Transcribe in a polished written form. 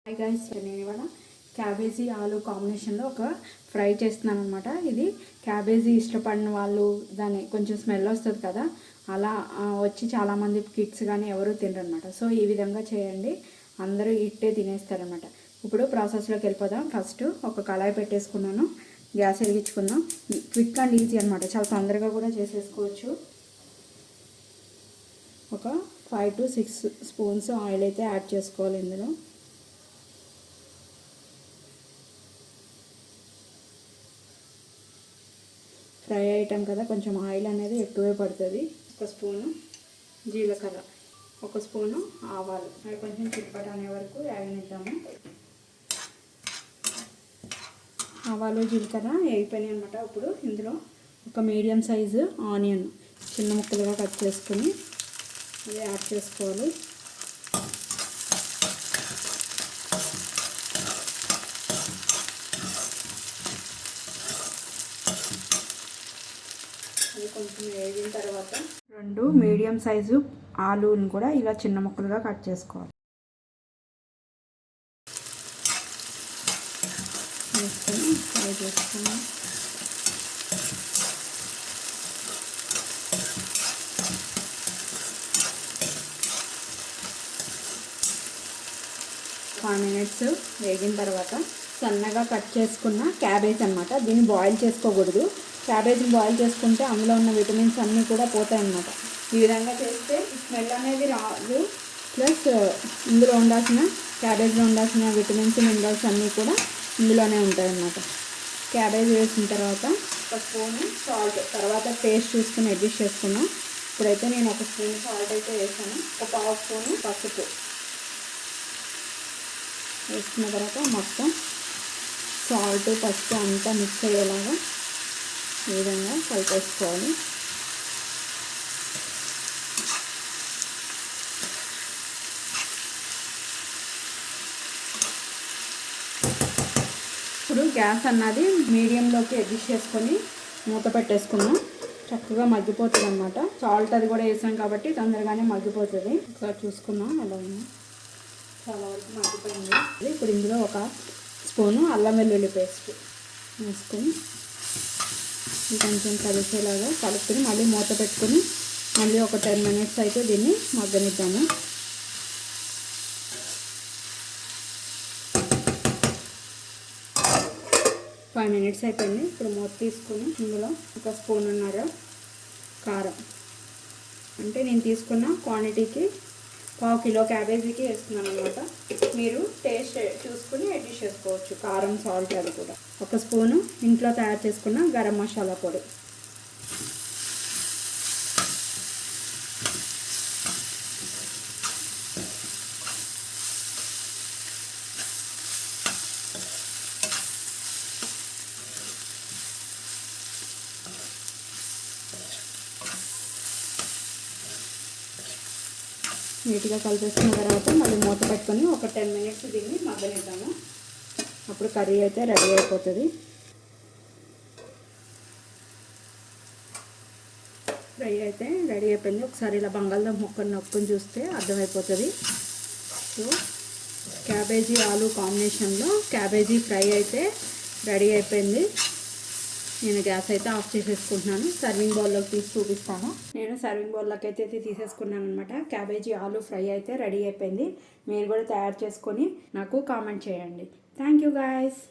Hi guys, నేను ఇవాళ cabbage ఆలు కాంబినేషన్లో ఒక ఫ్రై చేస్తున్నాను అనమాట. ఇది క్యాబేజీ ఇష్టపడిన వాళ్ళు దాన్ని కొంచెం స్మెల్ వస్తుంది కదా, అలా వచ్చి చాలామంది కిడ్స్ కానీ ఎవరు తినరు అనమాట. సో ఈ విధంగా చేయండి, అందరూ ఇట్టే తినేస్తారనమాట. ఇప్పుడు ప్రాసెస్లోకి వెళ్ళిపోదాం. ఫస్ట్ ఒక కళాయి పెట్టేసుకున్నాను, గ్యాస్ వెలిగించుకుందాం. క్విక్ అండ్ ఈజీ అనమాట, చాలా తొందరగా కూడా చేసేసుకోవచ్చు. ఒక 5 to 6 స్పూన్స్ ఆయిల్ అయితే యాడ్ చేసుకోవాలి. ఇందులో ఫ్రై ఐటమ్ కదా, కొంచెం ఆయిల్ అనేది ఎక్కువే పడుతుంది. ఒక స్పూను జీలకర్ర, ఒక స్పూను ఆవాలు, అవి కొంచెం చిట్పట అనే వరకు వేగనిద్దాము. ఆవాలు జీలకర్ర వేగిపోయినాయి అనమాట. ఇప్పుడు ఇందులో ఒక మీడియం సైజు ఆనియన్ చిన్న ముక్కలుగా కట్ చేసుకుని అది యాడ్ చేసుకోవాలి. అది కొంచెం వేగిన తర్వాత 2 మీడియం సైజు ఆలూని కూడా ఇలా చిన్న ముక్కలుగా కట్ చేసుకోవాలి. వేసుకొని ఫ్రై చేసుకుని ఫైవ్ మినిట్స్ వేగిన తర్వాత సన్నగా కట్ చేసుకున్న క్యాబేజ్ అనమాట. దీన్ని బాయిల్ చేసుకోకూడదు. క్యాబేజీని బాయిల్ చేసుకుంటే అందులో ఉన్న విటమిన్స్ అన్నీ కూడా పోతాయి అన్నమాట. ఈ విధంగా చేస్తే స్మెల్ అనేది రాదు. ప్లస్ ఇందులో ఉండాల్సిన క్యాబేజ్లో ఉండాల్సిన విటమిన్స్ మినరల్స్ అన్నీ కూడా ఇందులోనే ఉంటాయి అన్నమాట. క్యాబేజ్ వేసిన తర్వాత ఒక స్పూన్ సాల్ట్, తర్వాత టేస్ట్ చూసుకుని అడ్జస్ట్ చేసుకున్నాం. ఇప్పుడైతే నేను ఒక స్పూన్ సాల్ట్ అయితే వేసాను. ఒక పావు స్పూను పసుపు వేసుకున్న తర్వాత మొత్తం సాల్ట్ పసుపు అంతా మిక్స్ అయ్యేలాగా ఈ విధంగా కలిపేసుకోవాలి. ఇప్పుడు గ్యాస్ అన్నది మీడియంలోకి అడ్జస్ట్ చేసుకొని మూత పెట్టేసుకున్నాం. చక్కగా మగ్గిపోతుంది అన్నమాట. సాల్ట్ అది కూడా వేసాం కాబట్టి తొందరగానే మగ్గిపోతుంది. ఒకసారి చూసుకున్నాం ఎలా ఉంది, చాలా వరకు మగ్గిపోయింది. ఇప్పుడు ఇందులో ఒక స్పూను అల్లం వెల్లుల్లి పేస్ట్ వేసుకొని కొంచెం కలిసేలాగా కలుపుకొని మళ్ళీ మూత పెట్టుకొని మళ్ళీ ఒక 10 minutes అయితే దీన్ని మగ్గనిద్దాము. ఫైవ్ మినిట్స్ అయిపోయింది. ఇప్పుడు మూత తీసుకొని ఇందులో ఒక 1.5 స్పూన్ కారం, అంటే నేను తీసుకున్న క్వాంటిటీకి 1/2 కిలో క్యాబేజీకి వేస్తున్నాను అనమాట. మీరు టేస్ట్ చూసుకుని అడ్జస్ట్ చేసుకోవచ్చు, కారం సాల్ట్ అది కూడా. 1 స్పూను ఇంట్లో తయారు చేసుకున్న గరం మసాలా పొడి, నీట్గా కలిపేసుకున్న తర్వాత మళ్ళీ మూత పెట్టుకొని ఒక 10 minutes దీన్ని మగ్గనిద్దాము. అప్పుడు కర్రీ అయితే రెడీ అయిపోతుంది. ఫ్రై అయితే రెడీ అయిపోయింది. ఒకసారి ఇలా బంగాళదుంప ముక్కను నొక్కుని చూస్తే అర్థమైపోతుంది. సో క్యాబేజీ ఆలు కాంబినేషన్లో క్యాబేజీ ఫ్రై అయితే రెడీ అయిపోయింది. నేను గ్యాస్ అయితే ఆఫ్ చేసేసుకుంటున్నాను. సర్వింగ్ బౌల్లోకి తీసి చూపిస్తాను. నేను సర్వింగ్ బౌల్లోకి అయితే తీసేసుకున్నాను అనమాట. క్యాబేజీ ఆలు ఫ్రై అయితే రెడీ అయిపోయింది. మీరు కూడా తయారు చేసుకొని నాకు కామెంట్ చేయండి. Thank you guys.